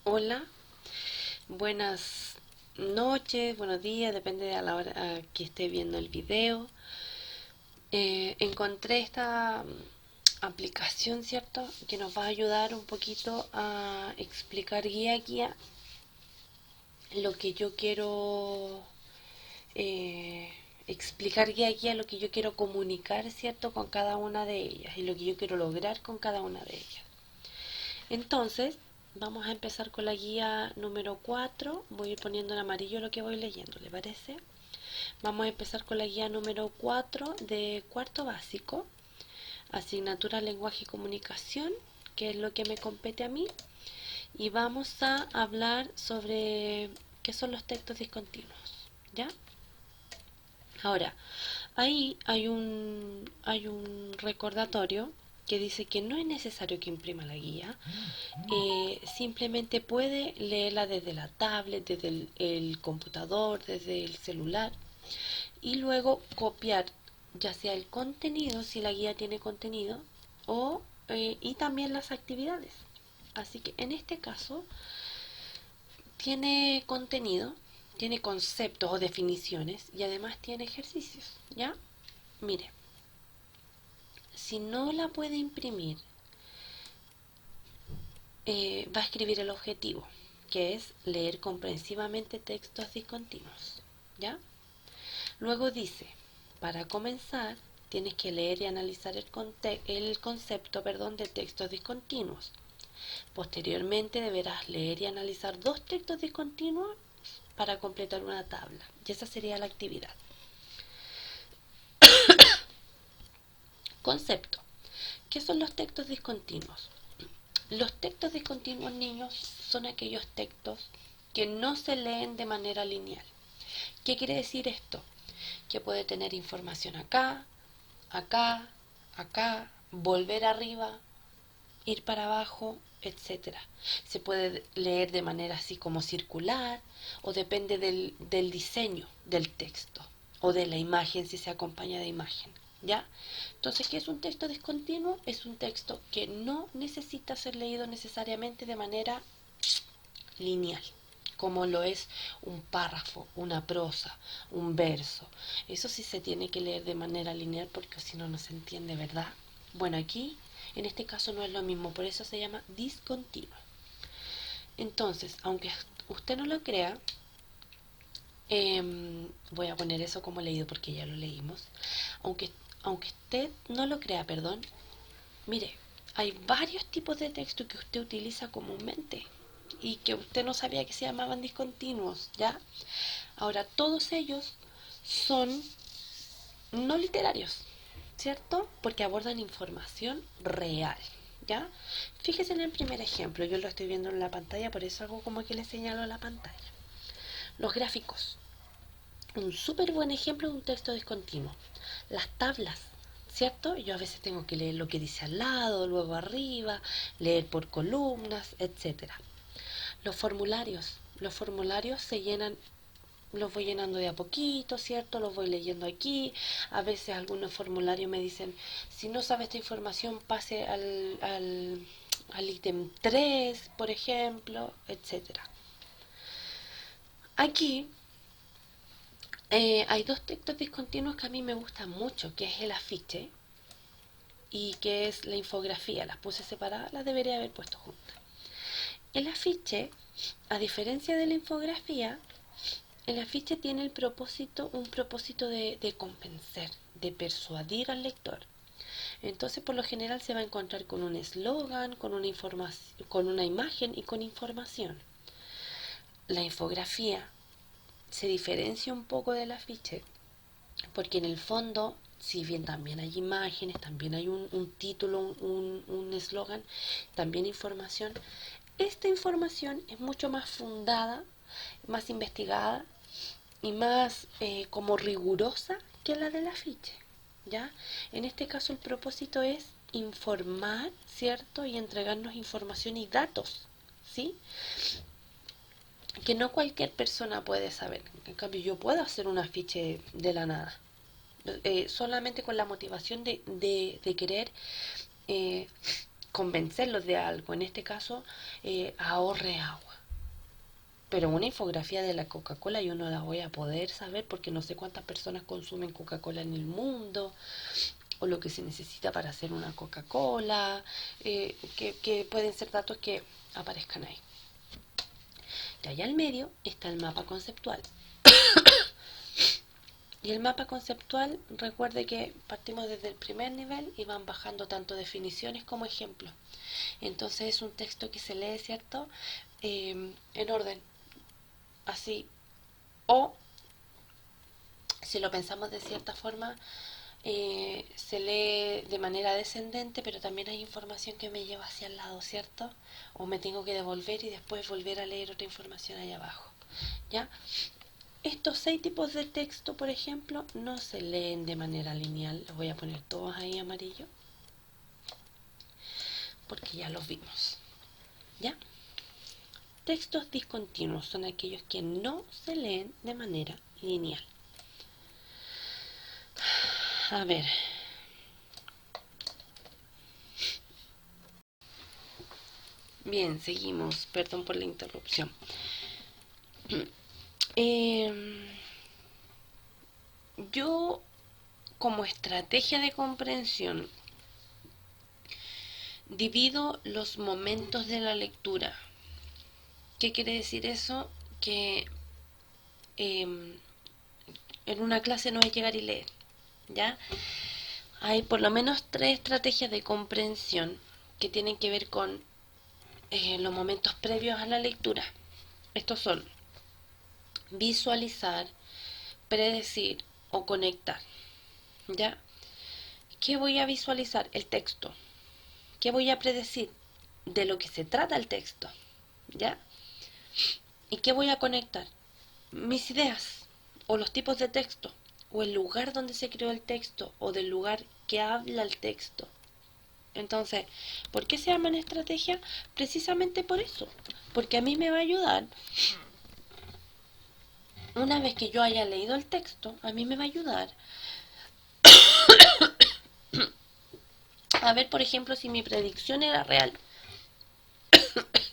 Hola, buenas noches, buenos días, depende de la hora que esté viendo el video. Encontré esta aplicación, ¿cierto? Que nos va a ayudar un poquito a explicar guía a guía lo que yo quiero explicar guía a guía lo que yo quiero comunicar, ¿cierto? Con cada una de ellas y lo que yo quiero lograr con cada una de ellas. Entonces, vamos a empezar con la guía número 4. Voy a ir poniendo en amarillo lo que voy leyendo, ¿le parece? Vamos a empezar con la guía número 4 de cuarto básico, asignatura lenguaje y comunicación, que es lo que me compete a mí. Y vamos a hablar sobre qué son los textos discontinuos, ¿ya? Ahora, ahí hay un recordatorio que dice que no es necesario que imprima la guía, simplemente puede leerla desde la tablet, desde el computador, desde el celular y luego copiar ya sea el contenido, si la guía tiene contenido, y también las actividades. Así que en este caso tiene contenido, tiene conceptos o definiciones y además tiene ejercicios, ¿ya? Mire, si no la puede imprimir, va a escribir el objetivo, que es leer comprensivamente textos discontinuos, ¿ya? Luego dice, para comenzar, tienes que leer y analizar el concepto, de textos discontinuos. Posteriormente deberás leer y analizar dos textos discontinuos para completar una tabla. Y esa sería la actividad. Concepto. ¿Qué son los textos discontinuos? Los textos discontinuos, niños, son aquellos textos que no se leen de manera lineal. ¿Qué quiere decir esto? Que puede tener información acá, acá, acá, volver arriba, ir para abajo, etcétera. Se puede leer de manera así como circular o depende del diseño del texto o de la imagen si se acompaña de imagen. ¿Ya? Entonces, ¿qué es un texto discontinuo? Es un texto que no necesita ser leído necesariamente de manera lineal, como lo es un párrafo, una prosa, un verso. Eso sí se tiene que leer de manera lineal porque si no, no se entiende, ¿verdad? Bueno, aquí en este caso no es lo mismo, por eso se llama discontinuo. Entonces, aunque usted no lo crea, voy a poner eso como leído porque ya lo leímos. Aunque, aunque usted no lo crea, perdón, mire, hay varios tipos de texto que usted utiliza comúnmente y que usted no sabía que se llamaban discontinuos, ¿ya? Ahora, todos ellos son no literarios, ¿cierto? Porque abordan información real, ¿ya? Fíjese en el primer ejemplo, yo lo estoy viendo en la pantalla, por eso hago como que le señalo la pantalla. Los gráficos, un súper buen ejemplo de un texto discontinuo. Las tablas, ¿cierto? Yo a veces tengo que leer lo que dice al lado, luego arriba, leer por columnas, etcétera. Los formularios se llenan, los voy llenando de a poquito, ¿cierto? Los voy leyendo aquí. A veces algunos formularios me dicen, si no sabe esta información, pase al ítem 3, por ejemplo, etcétera. Aquí hay dos textos discontinuos que a mí me gustan mucho, que es el afiche y que es la infografía. Las puse separadas, las debería haber puesto juntas. El afiche, a diferencia de la infografía, el afiche tiene un propósito de convencer, de persuadir al lector. Entonces, por lo general se va a encontrar con un eslogan, con una imagen y con información. La infografía se diferencia un poco del afiche porque en el fondo, si bien también hay imágenes, también hay un título, un eslogan, también información, esta información es mucho más fundada, más investigada y más como rigurosa que la del afiche, ¿ya? En este caso el propósito es informar, ¿cierto? Y entregarnos información y datos, ¿sí? Que no cualquier persona puede saber. En cambio, yo puedo hacer un afiche de la nada. Solamente con la motivación de querer eh, convencerlos de algo. En este caso, ahorre agua. Pero una infografía de la Coca-Cola yo no la voy a poder saber porque no sé cuántas personas consumen Coca-Cola en el mundo o lo que se necesita para hacer una Coca-Cola, que pueden ser datos que aparezcan ahí. Y allá al medio está el mapa conceptual. Y el mapa conceptual, recuerde que partimos desde el primer nivel y van bajando tanto definiciones como ejemplos. Entonces es un texto que se lee, ¿cierto? En orden, así. O, si lo pensamos de cierta forma, se lee de manera descendente, pero también hay información que me lleva hacia el lado, ¿cierto? O me tengo que devolver y después volver a leer otra información allá abajo, ¿ya? Estos 6 tipos de texto, por ejemplo, no se leen de manera lineal. Los voy a poner todos ahí amarillo, porque ya los vimos, ¿ya? Textos discontinuos son aquellos que no se leen de manera lineal. A ver. Bien, seguimos. Perdón por la interrupción. Yo, como estrategia de comprensión, divido los momentos de la lectura. ¿Qué quiere decir eso? Que en una clase no es llegar y leer, ¿ya? Hay por lo menos 3 estrategias de comprensión que tienen que ver con los momentos previos a la lectura. Estos son visualizar, predecir o conectar, ¿ya? ¿Qué voy a visualizar? El texto. ¿Qué voy a predecir? De lo que se trata el texto, ¿ya? ¿Y qué voy a conectar? Mis ideas, o los tipos de texto, o el lugar donde se creó el texto, o del lugar que habla el texto. Entonces, ¿por qué se llaman estrategia? Precisamente por eso, porque a mí me va a ayudar, una vez que yo haya leído el texto, a mí me va a ayudar a ver, por ejemplo, si mi predicción era real,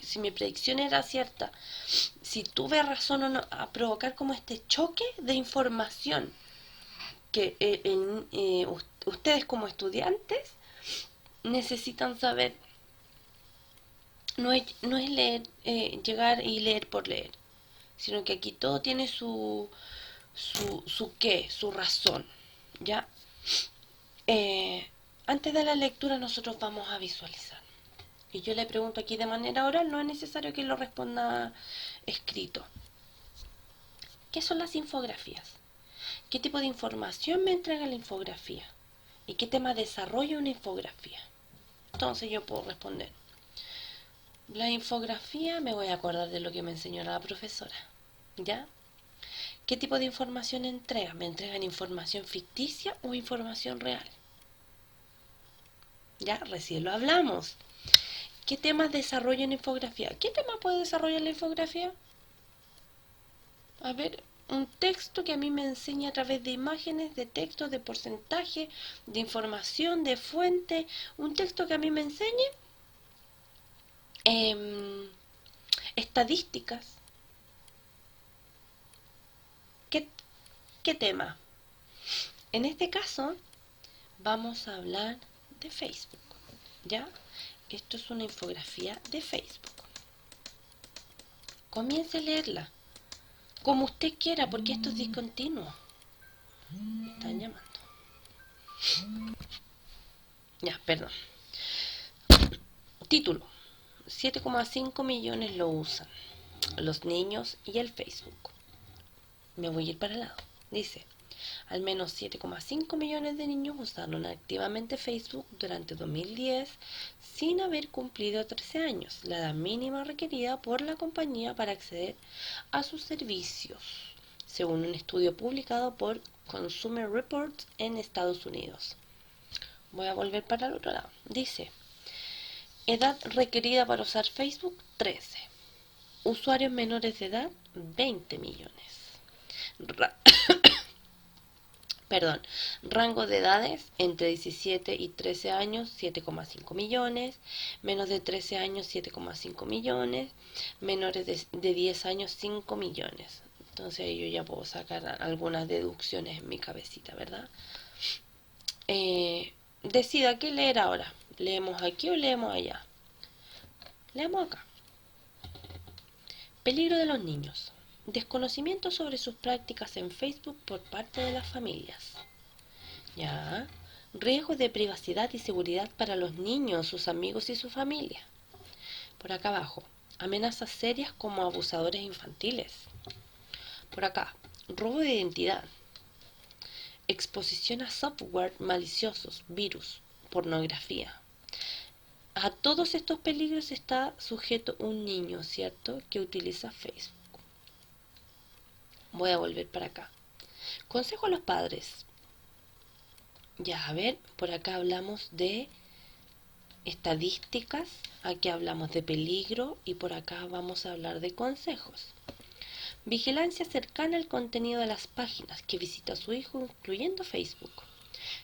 si mi predicción era cierta, si tuve razón o no, a provocar como este choque de información que ustedes como estudiantes necesitan saber. No es leer, llegar y leer por leer, sino que aquí todo tiene su razón, ¿ya? Antes de la lectura nosotros vamos a visualizar. Y yo le pregunto aquí de manera oral, no es necesario que lo responda escrito. ¿Qué son las infografías? ¿Qué tipo de información me entrega la infografía? ¿Y qué tema desarrolla una infografía? Entonces yo puedo responder. La infografía, me voy a acordar de lo que me enseñó la profesora, ¿ya? ¿Qué tipo de información entrega? ¿Me entregan información ficticia o información real? Ya, recién lo hablamos. ¿Qué temas desarrolla una infografía? ¿Qué tema puede desarrollar la infografía? A ver, un texto que a mí me enseña a través de imágenes, de textos, de porcentaje, de información, de fuente. Un texto que a mí me enseñe estadísticas. ¿Qué tema? En este caso, vamos a hablar de Facebook, ¿ya? Esto es una infografía de Facebook. Comience a leerla, como usted quiera, porque esto es discontinuo. Me están llamando. Ya, perdón. Título. 7,5 millones lo usan los niños y el Facebook. Me voy a ir para el lado. Dice, al menos 7,5 millones de niños usaron activamente Facebook durante 2010 sin haber cumplido 13 años, la edad mínima requerida por la compañía para acceder a sus servicios, según un estudio publicado por Consumer Reports en Estados Unidos. Voy a volver para el otro lado. Dice, edad requerida para usar Facebook, 13. Usuarios menores de edad, 20 millones. Perdón, rango de edades entre 17 y 13 años 7,5 millones, menos de 13 años 7,5 millones, menores de 10 años 5 millones. Entonces ahí yo ya puedo sacar algunas deducciones en mi cabecita, ¿verdad? Decida qué leer ahora. ¿Leemos aquí o leemos allá? Leemos acá. Peligro de los niños. Desconocimiento sobre sus prácticas en Facebook por parte de las familias. Ya. Riesgos de privacidad y seguridad para los niños, sus amigos y su familia. Por acá abajo. Amenazas serias como abusadores infantiles. Por acá. Robo de identidad. Exposición a software maliciosos, virus, pornografía. A todos estos peligros está sujeto un niño, ¿cierto?, que utiliza Facebook. Voy a volver para acá. Consejo a los padres. Ya, a ver, por acá hablamos de estadísticas, aquí hablamos de peligro y por acá vamos a hablar de consejos. Vigilancia cercana al contenido de las páginas que visita su hijo, incluyendo Facebook.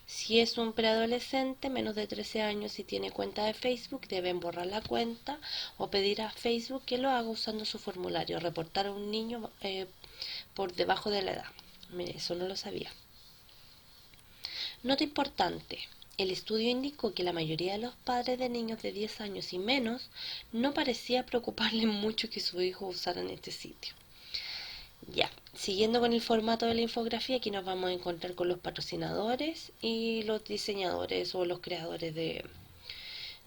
Si es un preadolescente, menos de 13 años y tiene cuenta de Facebook, deben borrar la cuenta o pedir a Facebook que lo haga usando su formulario. Reportar a un niño por debajo de la edad. Mire, eso no lo sabía. Nota importante. El estudio indicó que la mayoría de los padres de niños de 10 años y menos no parecía preocuparles mucho que sus hijos usaran este sitio. Ya, siguiendo con el formato de la infografía, aquí nos vamos a encontrar con los patrocinadores y los diseñadores o los creadores de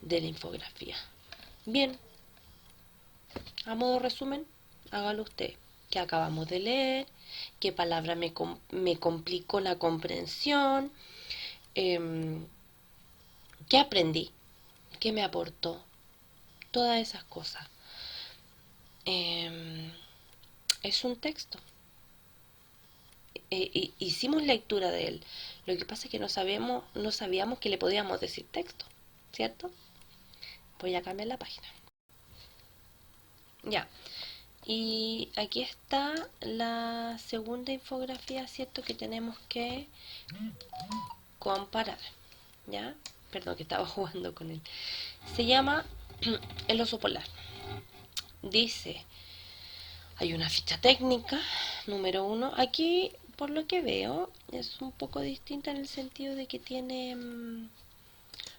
la infografía. Bien, a modo resumen, hágalo usted. ¿Qué acabamos de leer? ¿Qué palabra me complicó la comprensión? ¿Qué aprendí? ¿Qué me aportó? Todas esas cosas. Es un texto. Hicimos lectura de él. Lo que pasa es que no sabíamos que le podíamos decir texto, ¿cierto? Voy a cambiar la página. Ya. Y aquí está la segunda infografía, ¿cierto? Que tenemos que comparar. ¿Ya? Perdón, que estaba jugando con él. Se llama El oso polar. Dice, hay una ficha técnica, número 1. Aquí, por lo que veo, es un poco distinta en el sentido de que tiene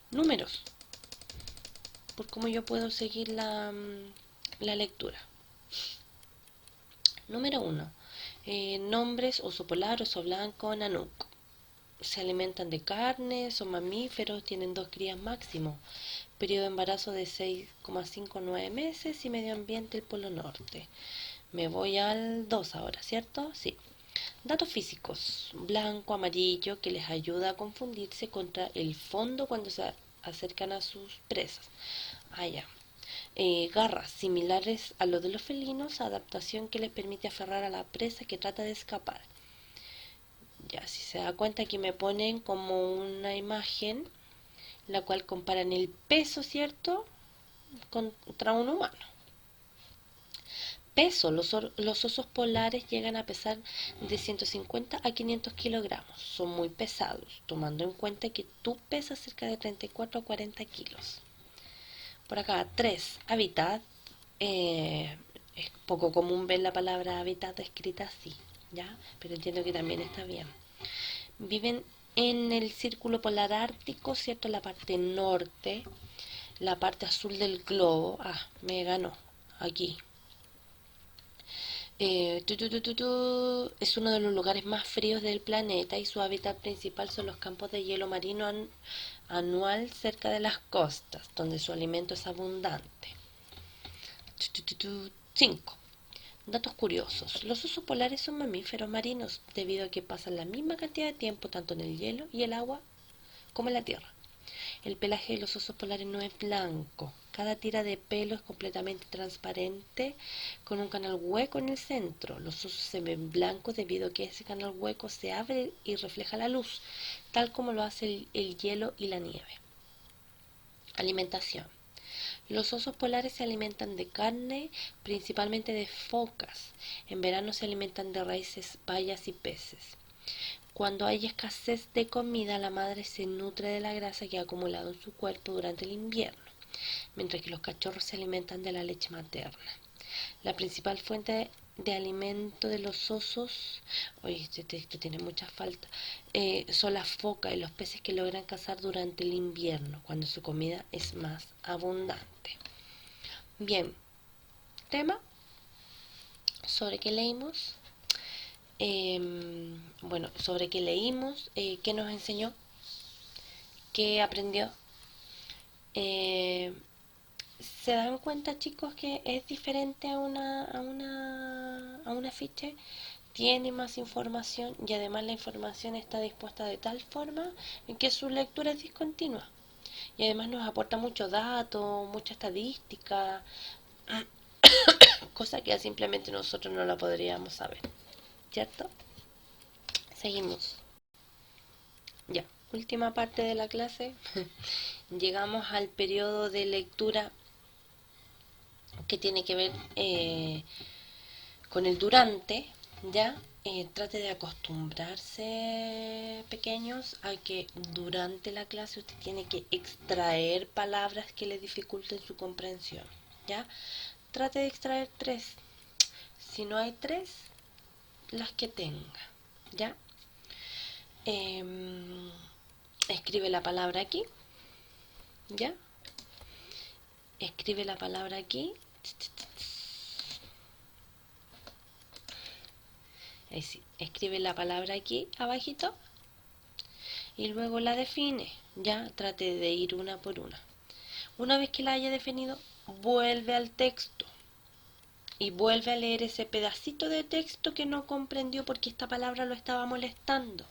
números, por cómo yo puedo seguir la lectura. Número 1. Nombres: oso polar, oso blanco, nanuk. Se alimentan de carne, son mamíferos, tienen 2 crías máximo. Periodo de embarazo de 6,59 meses y medio ambiente el Polo Norte. Me voy al 2 ahora, ¿cierto? Sí. Datos físicos: blanco, amarillo, que les ayuda a confundirse contra el fondo cuando se acercan a sus presas. Ya. Garras similares a los de los felinos, adaptación que les permite aferrar a la presa que trata de escapar. Ya, si se da cuenta, aquí me ponen como una imagen la cual comparan el peso, ¿cierto?, contra un humano. Peso: los osos polares llegan a pesar de 150 a 500 kilogramos. Son muy pesados, tomando en cuenta que tú pesas cerca de 34 a 40 kilos. Por acá, 3. Hábitat. Es poco común ver la palabra hábitat escrita así, ¿ya? Pero entiendo que también está bien. Viven en el círculo polar ártico, ¿cierto? La parte norte, la parte azul del globo. Me ganó. Aquí. Es uno de los lugares más fríos del planeta y su hábitat principal son los campos de hielo marino anual cerca de las costas, donde su alimento es abundante. 5. Datos curiosos. Los osos polares son mamíferos marinos debido a que pasan la misma cantidad de tiempo tanto en el hielo y el agua como en la tierra. El pelaje de los osos polares no es blanco. Cada tira de pelo es completamente transparente con un canal hueco en el centro. Los osos se ven blancos debido a que ese canal hueco se abre y refleja la luz, tal como lo hace el hielo y la nieve. Alimentación. Los osos polares se alimentan de carne, principalmente de focas. En verano se alimentan de raíces, bayas y peces. Cuando hay escasez de comida, la madre se nutre de la grasa que ha acumulado en su cuerpo durante el invierno, mientras que los cachorros se alimentan de la leche materna. La principal fuente de alimento de los osos, oye, este texto tiene mucha falta, son las focas y los peces que logran cazar durante el invierno, cuando su comida es más abundante. Bien, tema sobre qué leímos. Bueno, sobre qué leímos, qué nos enseñó, qué aprendió. Eh, ¿Se dan cuenta, chicos, que es diferente a un afiche? Tiene más información y además la información está dispuesta de tal forma en que su lectura es discontinua. Y además nos aporta mucho dato, mucha estadística, cosa que simplemente nosotros no la podríamos saber, ¿cierto? Seguimos. Ya, última parte de la clase. Llegamos al periodo de lectura que tiene que ver con el durante, ¿ya? Trate de acostumbrarse, pequeños, a que durante la clase usted tiene que extraer palabras que le dificulten su comprensión, ¿ya? Trate de extraer 3. Si no hay 3, las que tenga, ¿ya? Eh, Escribe la palabra aquí, ¿ya? Escribe la palabra aquí. Ahí sí. Escribe la palabra aquí, abajito. Y luego la define. Ya trate de ir una por una. Una vez que la haya definido, vuelve al texto. Y vuelve a leer ese pedacito de texto que no comprendió porque esta palabra lo estaba molestando.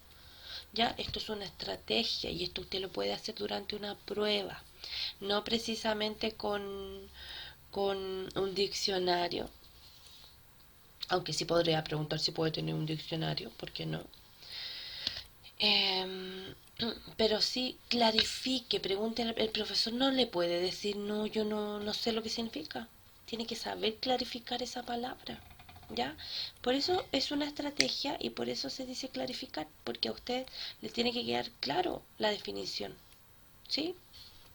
Ya, esto es una estrategia y esto usted lo puede hacer durante una prueba. No precisamente con un diccionario, aunque sí podría preguntar si puede tener un diccionario, ¿por qué no? Pero sí clarifique, pregunte el profesor, no le puede decir, no, yo no sé lo que significa. Tiene que saber clarificar esa palabra, ¿ya? Por eso es una estrategia y por eso se dice clarificar, porque a usted le tiene que quedar claro la definición, ¿sí?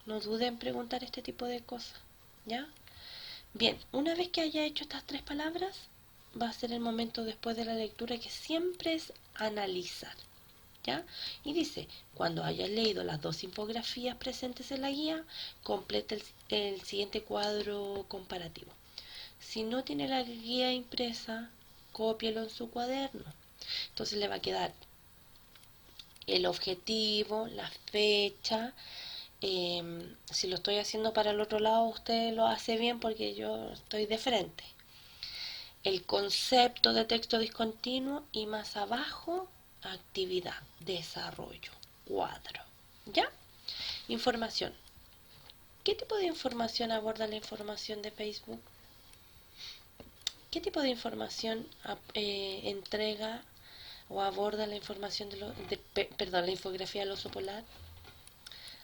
No dude en preguntar este tipo de cosas, ¿ya? Bien, una vez que haya hecho estas 3 palabras, va a ser el momento después de la lectura que siempre es analizar, ¿ya? Y dice, cuando hayas leído las 2 infografías presentes en la guía, completa el siguiente cuadro comparativo. Si no tiene la guía impresa, cópielo en su cuaderno. Entonces le va a quedar el objetivo, la fecha. Si lo estoy haciendo para el otro lado, usted lo hace bien porque yo estoy de frente. El concepto de texto discontinuo y más abajo, actividad, desarrollo, cuadro. ¿Ya? Información. ¿Qué tipo de información aborda la información de Facebook? ¿Qué tipo de información entrega o aborda la información la infografía del oso polar?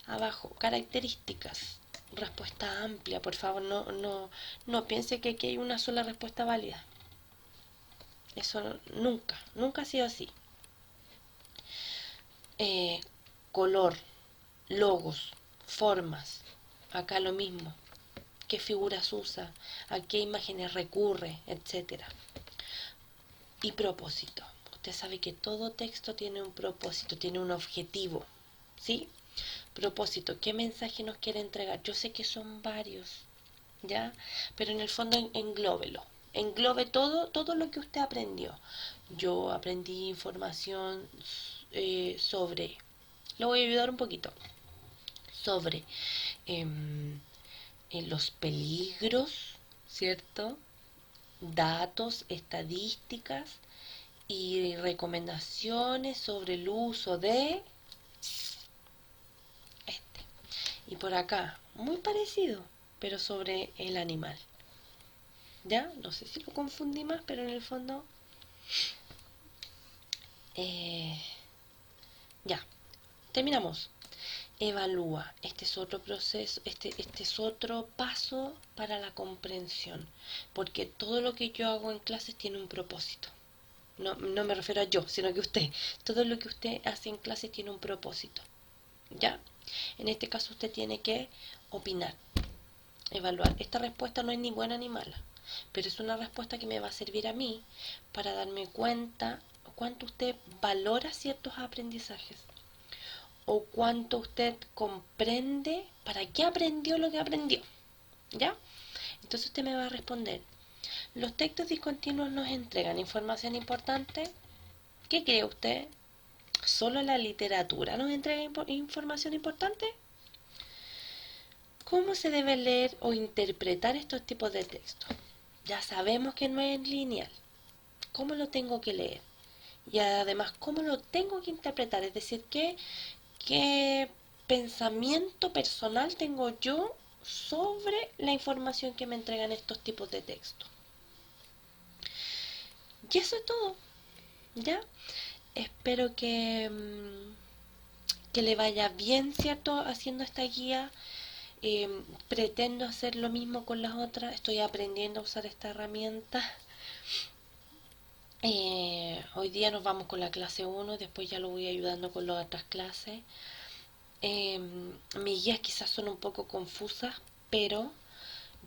Abajo, características. Respuesta amplia, por favor, no piense que aquí hay una sola respuesta válida. Eso nunca ha sido así. Eh, Color, logos, formas. Acá lo mismo. ¿Qué figuras usa? ¿A qué imágenes recurre? Etcétera. Y propósito. Usted sabe que todo texto tiene un propósito, tiene un objetivo. ¿Sí? Propósito. ¿Qué mensaje nos quiere entregar? Yo sé que son varios, ¿ya? Pero en el fondo englóbelo. Englobe todo lo que usted aprendió. Yo aprendí información sobre, lo voy a ayudar un poquito, sobre los peligros, ¿cierto? Datos, estadísticas y recomendaciones sobre el uso de este. Y por acá, muy parecido, pero sobre el animal. ¿Ya? No sé si lo confundí más, pero en el fondo... ya, terminamos. Evalúa. Este es otro proceso, este es otro paso para la comprensión. Porque todo lo que yo hago en clases tiene un propósito. No, no me refiero a yo, sino que usted. Todo lo que usted hace en clase tiene un propósito. ¿Ya? En este caso usted tiene que opinar, evaluar. Esta respuesta no es ni buena ni mala, pero es una respuesta que me va a servir a mí para darme cuenta cuánto usted valora ciertos aprendizajes o cuánto usted comprende para qué aprendió lo que aprendió. ¿Ya? Entonces usted me va a responder. ¿Los textos discontinuos nos entregan información importante? ¿Qué cree usted? ¿Solo la literatura nos entrega información importante? ¿Cómo se debe leer o interpretar estos tipos de textos? Ya sabemos que no es lineal. ¿Cómo lo tengo que leer? Y además, ¿cómo lo tengo que interpretar? Es decir, ¿qué pensamiento personal tengo yo sobre la información que me entregan estos tipos de textos? Y eso es todo, ¿ya? Espero que le vaya bien, ¿cierto? Haciendo esta guía. Pretendo hacer lo mismo con las otras. Estoy aprendiendo a usar esta herramienta. Hoy día nos vamos con la clase 1, después ya lo voy ayudando con las otras clases. Mis guías quizás son un poco confusas, pero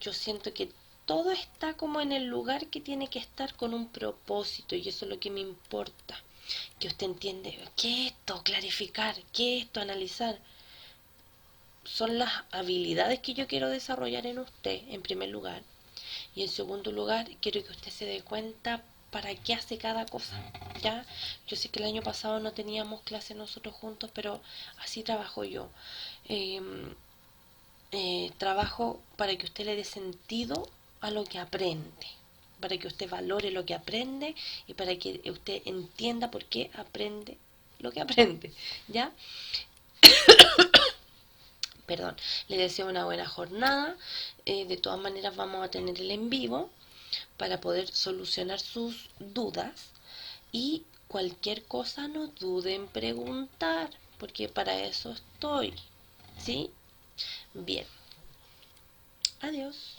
yo siento que todo está como en el lugar que tiene que estar con un propósito y eso es lo que me importa. Que usted entiende qué es esto, clarificar, qué es esto, analizar. Son las habilidades que yo quiero desarrollar en usted, en primer lugar. Y en segundo lugar, quiero que usted se dé cuenta para qué hace cada cosa. ¿Ya? Yo sé que el año pasado no teníamos clase nosotros juntos, pero así trabajo yo. Eh, Trabajo para que usted le dé sentido a lo que aprende, para que usted valore lo que aprende y para que usted entienda por qué aprende lo que aprende. ¿Ya? Perdón, le deseo una buena jornada. De todas maneras vamos a tener el en vivo para poder solucionar sus dudas y cualquier cosa no dude en preguntar, porque para eso estoy. ¿Sí? Bien. Adiós.